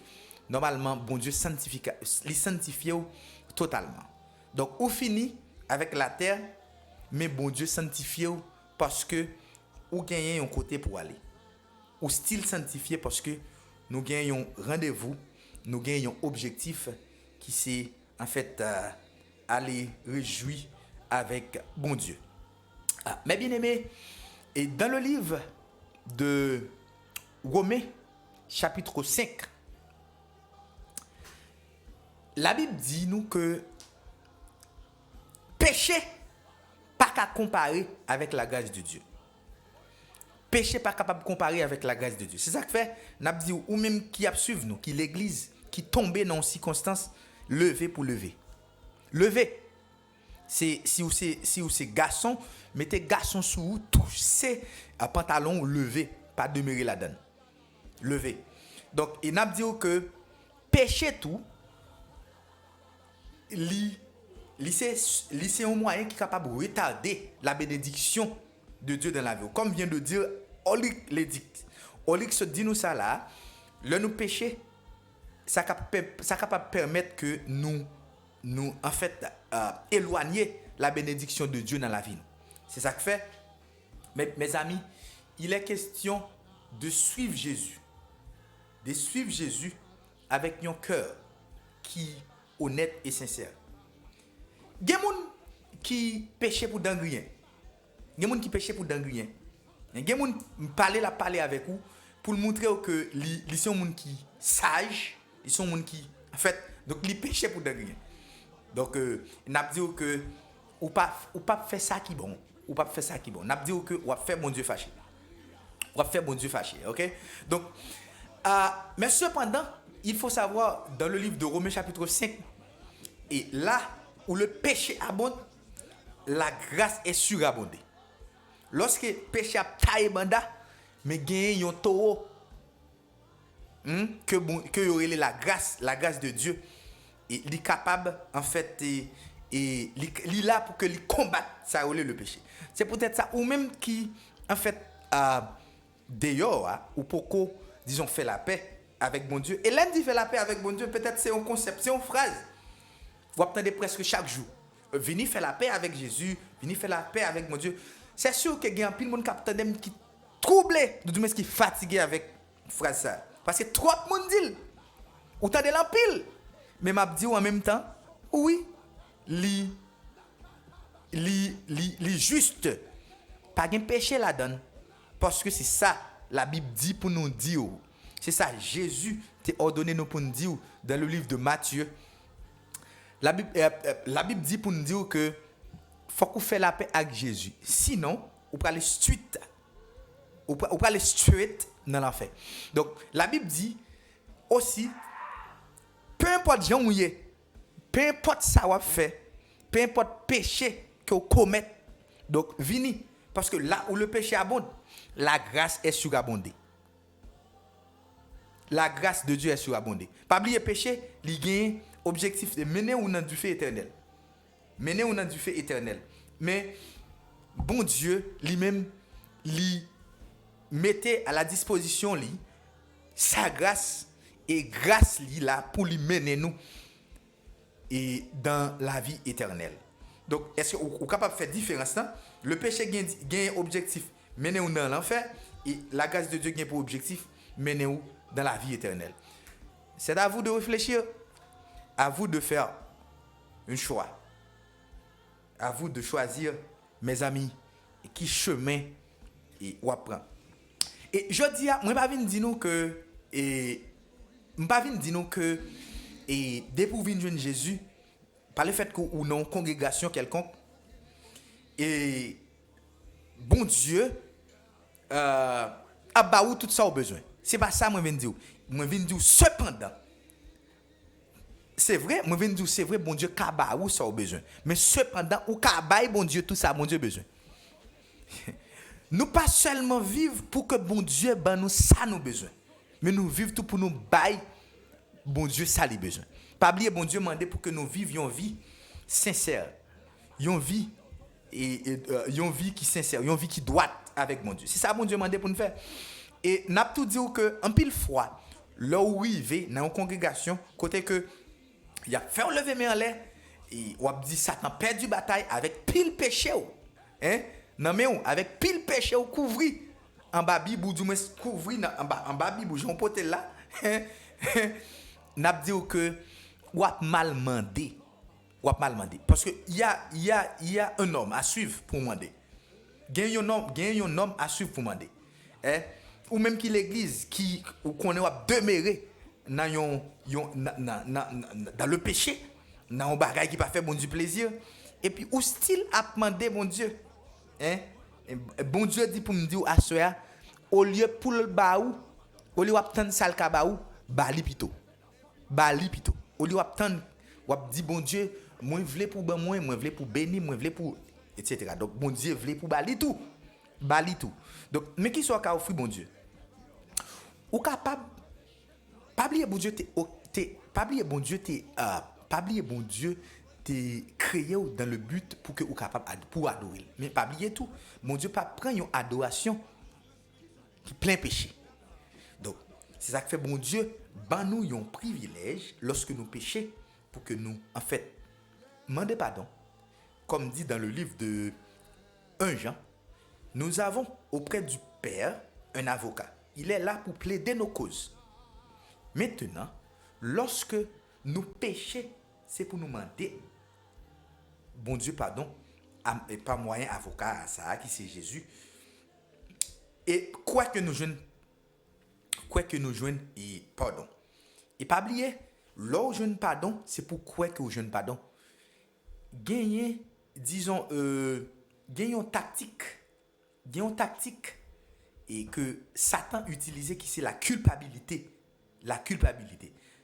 S1: normalement bon Dieu sanctifie totalement. Donc ou fini avec la terre, mais bon Dieu sanctifie parce que ou gagnez un côté pour aller. Ou style sanctifié parce que nous gagnons rendez-vous, nous gagnons objectif qui c'est en fait aller réjouir avec bon Dieu. Mes bien-aimés, et dans le livre de Romains, chapitre 5, la Bible dit nous que péché pas qu'à comparer avec la grâce de Dieu. Péché pas capable de comparer avec la grâce de Dieu. C'est ça que fait, n'a dit ou même qui a suivi nous, qui l'église, qui tombait dans une circonstance, lever pour lever. Lever. Si vous c'est garçon, mettez garçon sous vous, touchez à pantalon lever, pas demeurer là-dedans. Lever. Donc, il n'a dit que péché tout, c'est un moyen qui est capable de retarder la bénédiction de Dieu dans la vie. Comme vient de dire Olic l'édicte. Olic se dit nous ça là, le nous péché, ça capable permettre que nous en fait éloigner la bénédiction de Dieu dans la vie. C'est ça que fait. Mes amis, il est question de suivre Jésus. De suivre Jésus avec un cœur qui est honnête et sincère. Il y a des gens qui péchent pour d'angrier. Il y a des gens qui péchent pour d'angrier. Il y a des gens qui parler avec vous pour montrer que ils sont des gens qui sages, ils sont des gens qui en fait donc ils péchent pour d'angrier. Donc n'a dit que ou pas faire ça qui bon, ou pas faire ça qui bon. N'a dit que ou faire mon Dieu fâché. Ou faire mon Dieu fâché, OK? Donc mais cependant, il faut savoir dans le livre de Romains chapitre 5 et là où le péché abonde, la grâce est surabondée. Lorsque le péché a taillé banda, mais gagne un taureau que y aurait la grâce de Dieu et il est capable en fait et il est là pour que il combatte ça le péché. C'est peut-être ça ou même qui en fait d'ailleurs ou pourquoi disons fait la paix avec bon Dieu. Et l'un dit fait la paix avec bon Dieu, peut-être c'est un concept, c'est une phrase. Vous entendez presque chaque jour. Venez faire la paix avec Jésus, venez faire la paix avec mon Dieu. C'est sûr que il y a un pile monde qui troublé, de tout qui fatigué avec phrase ça. Parce que trop de monde dit. Ou t'as de l'empile. Mais m'a dit en même temps, oui, li juste pas de péché là-dedans. Parce que c'est ça la Bible dit pour nous dire. C'est ça Jésus t'a ordonné nous pour nous dire dans le livre de Matthieu. La Bible dit pour nous dire que faut qu'on fait la paix avec Jésus. Sinon, on peut aller straight dans l'enfer. Donc, la Bible dit aussi, peu importe gens où peu importe ça qu'on fait, peu importe péché que vous commettez, donc, venez. Parce que là où le péché abonde, la grâce est surabondée. La grâce de Dieu est surabondée. Pas oublier péché, il gagne objectif de mener ou dans du feu éternel. Mener ou dans du feu éternel. Mais bon Dieu lui-même lui mettait à la disposition lui sa grâce et grâce lui là pour lui mener nous et dans la vie éternelle. Donc est-ce que vous capable de faire différence là? Le péché gagne objectif mener dans l'enfer et la grâce de Dieu qui a pour objectif mener dans la vie éternelle. C'est à vous de réfléchir, à vous de faire un choix. À vous de choisir, mes amis, qui chemin et ou apprend. Et je dis, moi pas venir dire nous que et dès pour venir joindre Jésus par le fait que ou non congrégation quelconque et bon Dieu a baou tout ça au besoin. C'est pas ça moi viens dire. Moi viens dire cependant c'est vrai, moi viens dire c'est vrai bon Dieu ka baou ça au besoin. Mais cependant ou ka bail bon Dieu tout ça bon Dieu besoin. Nous pas seulement vivre pour que bon Dieu ban nous ça nous besoin. Mais nous vivons tout pour nous bail bon Dieu ça les besoin. Pas oublier bon Dieu mandé pour que nous vivions une vie sincère. Une vie une vie qui sincère, une vie qui droite avec mon Dieu. C'est ça bon Dieu mandé pour nous faire. Et n'a tout dire que en pile fois là où arrivé dans une congrégation côté que il a fait lever mes en l'air et on a dit Satan perdu bataille avec pile péché hein non mais avec pile péché ou couvri en bas bible ou du moins couvri en bas bible Jean pote là n'a dit que ou a mal mandé parce que il y a un homme à suivre pour demander. Gagne un homme à suivre pour demander. Ou même qui l'église qui ou connaît ou demeurer dans le péché, dans un bagage qui pas fait bon Dieu plaisir et puis ou style a demander bon Dieu. Bon Dieu dit pour me dire à soya au lieu pour le baou, au lieu attendre sal ka baou, bali pito. Au lieu attendre ou dit bon Dieu moi vle pour ben moi vle pour bénir moi vle pour etc. Donc bon Dieu vle pour bali tout donc mais qui soit ka offrir bon Dieu ou capable pas oublier bon Dieu pas oublier bon Dieu t'es créé dans le but pour que ou capable pour adorer mais pas oublier tout bon Dieu pas prend une adoration qui plein péché donc c'est ça que fait bon Dieu ban nous un privilège lorsque nous péchons pour que nous en fait demandez pardon. Comme dit dans le livre de 1 Jean, nous avons auprès du Père un avocat. Il est là pour plaider nos causes. Maintenant, lorsque nous péchons, c'est pour nous demander, bon Dieu, pardon, et pas moyen avocat à ça, qui c'est Jésus. Et quoi que nous joignons, et pardon. Et pas oublier, là où je ne pardon, c'est pourquoi que je ne pardon. Gagner disons une tactique et que Satan utilisait qui c'est la culpabilité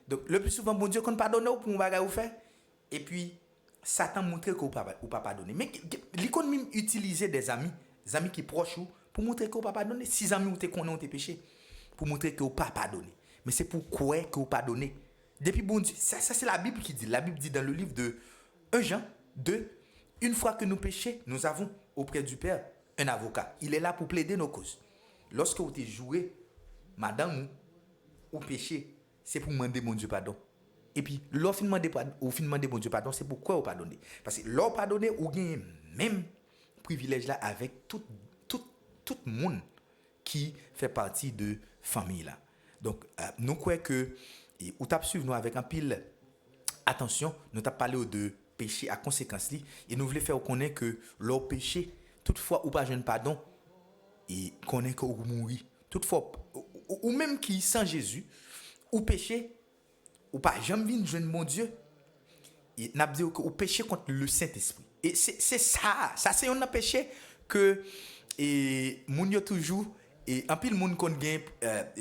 S1: donc le plus souvent bon Dieu qu'on pardonne ou pour bagage ou faire et puis Satan montrer que ou pas pardonner mais l'icône même utiliser des amis qui proches ou pour montrer que ou pas pardonner si amis ou te connaît tes péchés pour montrer que ou pas pardonner mais c'est pourquoi que ou pardonner depuis bon Dieu ça c'est la Bible qui dit dans le livre de 1 Jean 2, une fois que nous péchons, nous avons auprès du Père un avocat. Il est là pour plaider nos causes. Lorsque vous êtes joué, madame, ou péché, c'est pour demander mon Dieu pardon. Et puis, lorsque vous demandez mon Dieu pardon, c'est pourquoi vous pardonnez. Parce que lorsque vous pardonnez, vous gagnez même privilège là avec tout le monde qui fait partie de famille là. Donc, nous croyons que, ou t'as suivi nous avec un pile attention, nous t'as parlé de péché à conséquence li et nous voulons faire connaître que leur péché toutefois ou pas jeune pardon et connaît que ou mourir toutefois ou même qui sans Jésus ou péché ou pas jamais vinn jeune mon Dieu et n'a dit que ou péché contre le Saint-Esprit et c'est ça c'est un péché que et moun yo toujours et en pile moun kon gen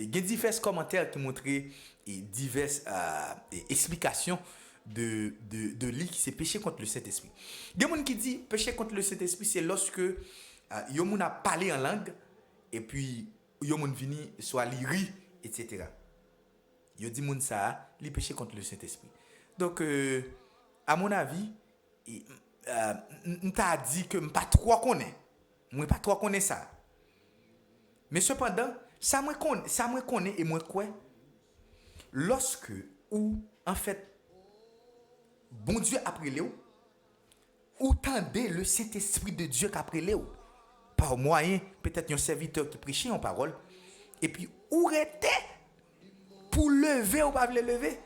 S1: divers commentaires qui montraient et diverses explications de lui qui c'est péché contre le Saint-Esprit. Il y a des gens qui disent péché contre le Saint-Esprit c'est lorsque yo moun a parlé en langue et puis yo moun vini soit li ri etc. Yo dit moun ça li péché contre le Saint-Esprit. Donc à mon avis m'ta dit que m'pas trop connaît. Moi pas trop connaît ça. Mais cependant ça moi connaît et moi quoi lorsque ou en fait bon Dieu après Léo ou tendez le Saint-Esprit de Dieu qu'après Léo par moyen, peut-être un serviteur qui prêchait en parole, et puis, ou était pour lever ou pas lever,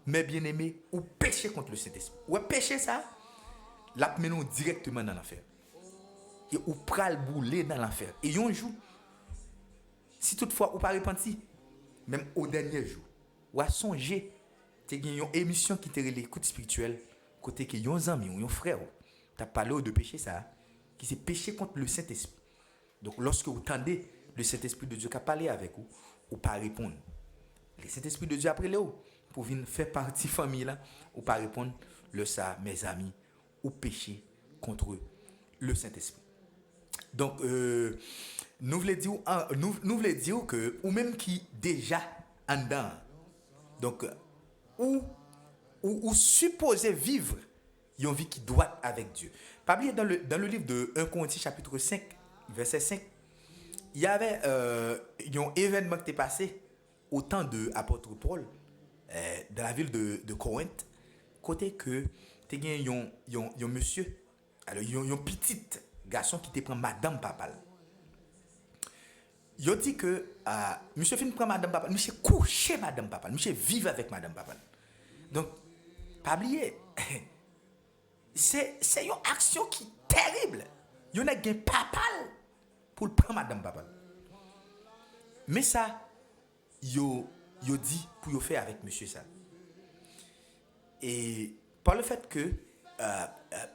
S1: mais bien aimé, ou pécher contre le Saint-Esprit. Ou pécher ça, la menon directement dans l'enfer. Et ou pral bouler dans l'enfer. Et un jour, si toutefois ou pas repenti, même au dernier jour, ou à songer, tu as une émission qui te l'écoute spirituelle, côté que yon ami ou yon frère, tu as parlé de péché ça, qui c'est péché contre le Saint-Esprit. Donc lorsque vous tendez le Saint-Esprit de Dieu qui a parlé avec vous, ou pas répondre. Le Saint-Esprit de Dieu après le pour venir faire partie de la famille là, ou pas répondre, le ça, mes amis, ou péché contre le Saint-Esprit. Donc, nous voulons dire que, ou même qui déjà en dedans, donc, ou supposé vivre une vie qui doit avec Dieu. Pas oublier dans le livre de 1 Corinthiens chapitre 5, verset 5, il y avait un événement qui est passé au temps de l'apôtre Paul dans la ville de Corinthe, côté que tu as un monsieur, alors il y a un petit garçon qui te prend madame papal. Il dit que monsieur fin prend madame papal, monsieur coucher madame papal, monsieur vivre avec madame papal. Donc, pas oublier, c'est une action qui est terrible. Il y a un papal pour prendre madame papal. Mais ça, yo dit pour yo faire avec monsieur ça. Et par le fait que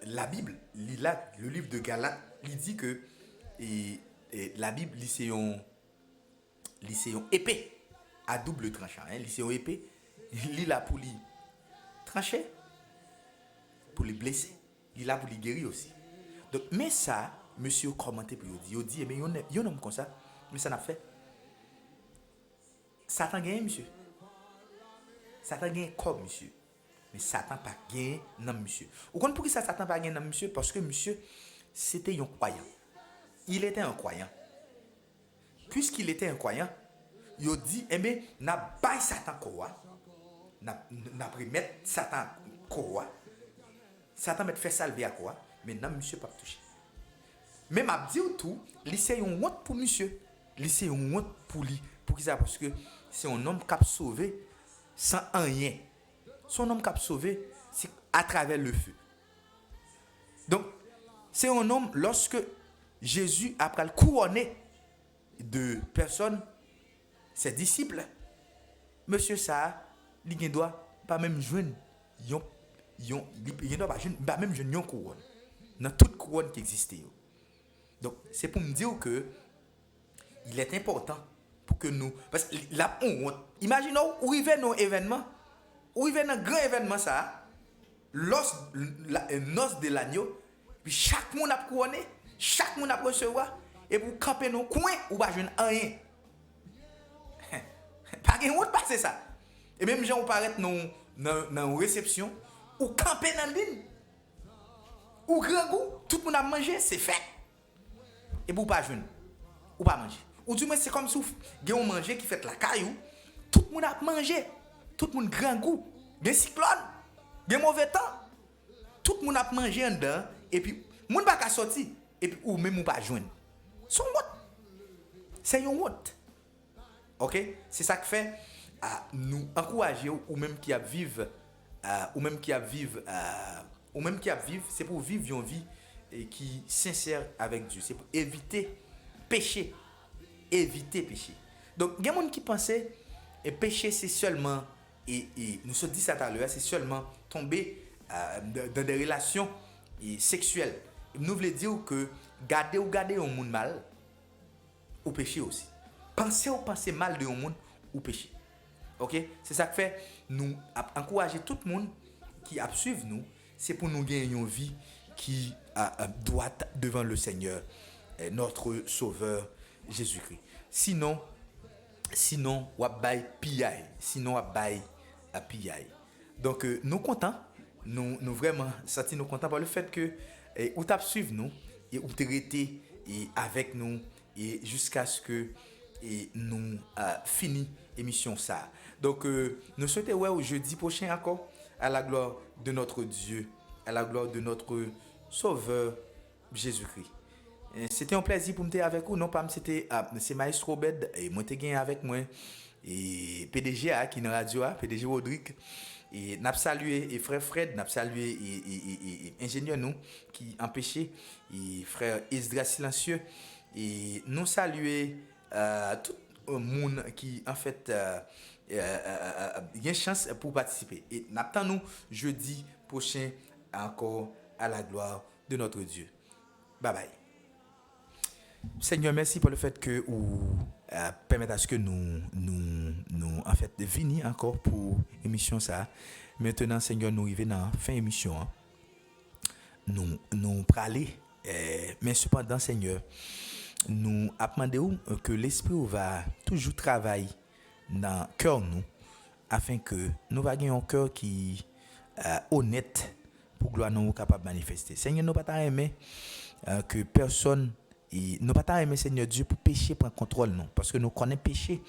S1: la Bible, le livre de Galates, il dit que la Bible, c'est une épée à double tranchant. C'est une épée, il est là pour lui trancher, pour les blesser, il est là pour les guérir aussi. Donc, mais ça, monsieur commenté pour lui dire, mais il y a un homme comme ça, mais ça n'a fait. Satan gagne, monsieur. Satan gagne comme monsieur. Mais Satan pas gagne non monsieur. Vous comprenez pourquoi Satan pas gagne non monsieur? Parce que monsieur, c'était un croyant. Il était un croyant. Puisqu'il était un croyant, il dit, eh bien, n'a pas Satan quoi. N'a pris mettre Satan quoi. Satan met fait salver à quoi. Mais non monsieur pas touché. Mais m'a dit tout, c'est une honte pour monsieur. C'est une honte pour lui. Pour qui ça? Parce que c'est un homme qui a sauvé sans rien. Son homme qui a sauvé, c'est à travers le feu. Donc, c'est un homme, lorsque Jésus a couronné de personnes, ses disciples, monsieur ça, il ne doit pas même joindre, il ne doit pas même joindre une couronne. Dans toute couronne qui existait. Donc, c'est pour me dire que il est important pour que nous, parce que là, imaginons où il vient nos événements, où il vient un grand événement ça, noce de l'agneau, puis chaque monde a couronné, chaque monde a recevoir, et pour camper nos coins, ou pas jeune rien. Pas de honte passer ça. Et même gens paraît dans une réception, ou camper dans l'île, ou grand goût, tout le monde a mangé, c'est fait. Et pour pas jeune, ou pas manger. Ou du moins c'est comme si vous avez mangé qui fait la caillou, tout le monde a mangé, tout le monde grand goût, des cyclones, des mauvais temps, tout le monde a mangé en dedans, et puis le monde va sortir, et puis ou même ou pas joindre. C'est une honte. C'est une honte. Ok? C'est ça qui fait nous encourager ou même qui a vivre, c'est pour vivre une vie qui est sincère avec Dieu. C'est pour éviter péché. Éviter péché. Donc, il y a des gens qui pensaient que péché, c'est seulement, et nous sommes dit ça tout à l'heure, c'est seulement tomber dans des relations sexuelles. Nous voulons dire que garder un monde mal, ou péché aussi. Penser mal de un monde, ou péché. Ok? C'est ça que fait nous encourager tout le monde qui a suivi nous, c'est pour nous gagner une vie qui doit devant le Seigneur, notre Sauveur Jésus-Christ. Sinon, wap bay piyay. Donc, nous contents, nous vraiment senti nous contents par le fait que ou t'as suivi nous et ou t'es resté avec nous et jusqu'à ce que nous fini émission ça. Donc, nous souhaitons au jeudi prochain encore à la gloire de notre Dieu, à la gloire de notre Sauveur Jésus-Christ. C'était un plaisir pour me être avec vous. Non pas c'était c'est Maestro Bed et moi t'ai gagné avec moi et PDG qui est dans la radio PDG Rodrigue et n'a salué et frère Fred n'a salué et ingénieur nous qui empêché et frère Isdra silencieux et nous saluer tout le monde qui en fait y a une chance pour participer et n'attendons nous jeudi prochain encore à la gloire de notre Dieu. Bye bye. Seigneur, merci pour le fait que vous permettez à ce que nous en fait, venir encore pour l'émission ça. Maintenant, Seigneur, nous arrivons dans la fin de l'émission. Hein. Nous parler, mais cependant, Seigneur, nous demandons que l'Esprit va toujours travailler dans le cœur nous, afin que nous ayons un cœur qui est honnête pour gloire nous capable de manifester. Seigneur, nous ne pas aimer que personne et nous pas aimer Seigneur Dieu pour pécher prendre contrôle non parce que nous connaissons péché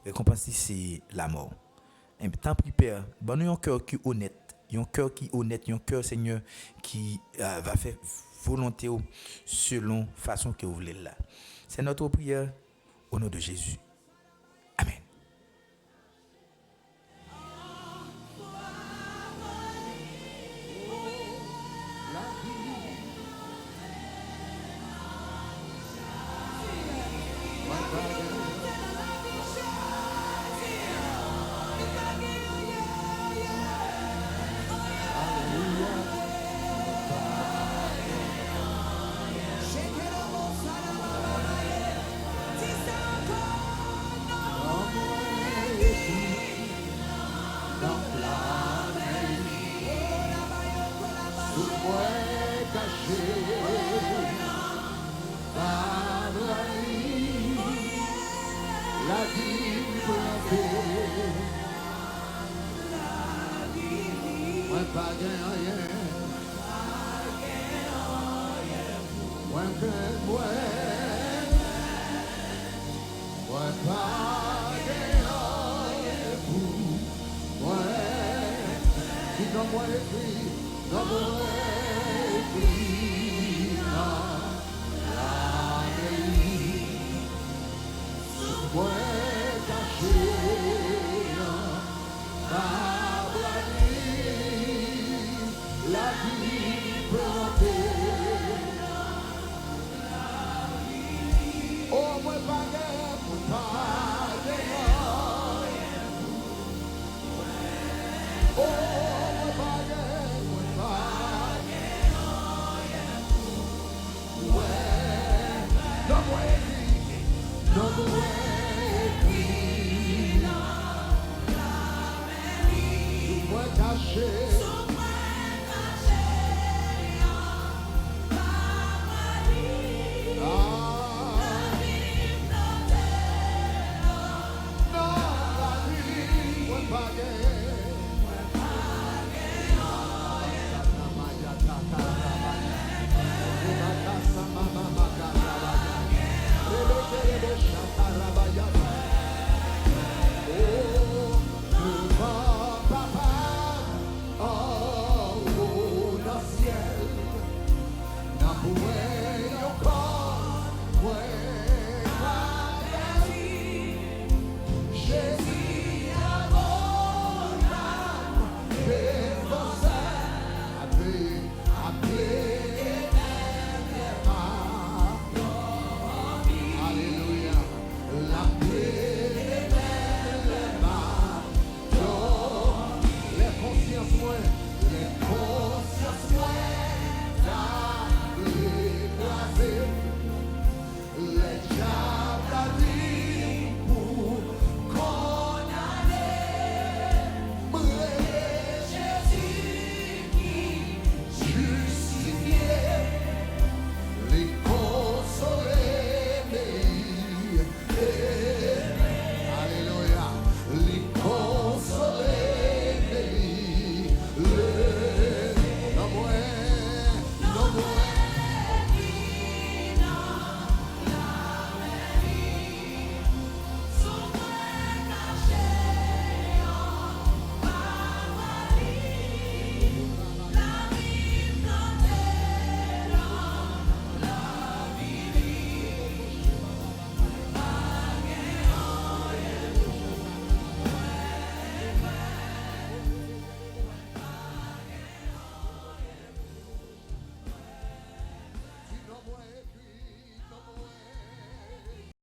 S1: et qu'on pense que c'est la mort. Et tant pis Père, bon nous un cœur qui honnête, un cœur qui honnête, un cœur Seigneur qui va faire volonté selon façon que vous voulez là. C'est notre prière au nom de Jésus. Amen.
S2: Caché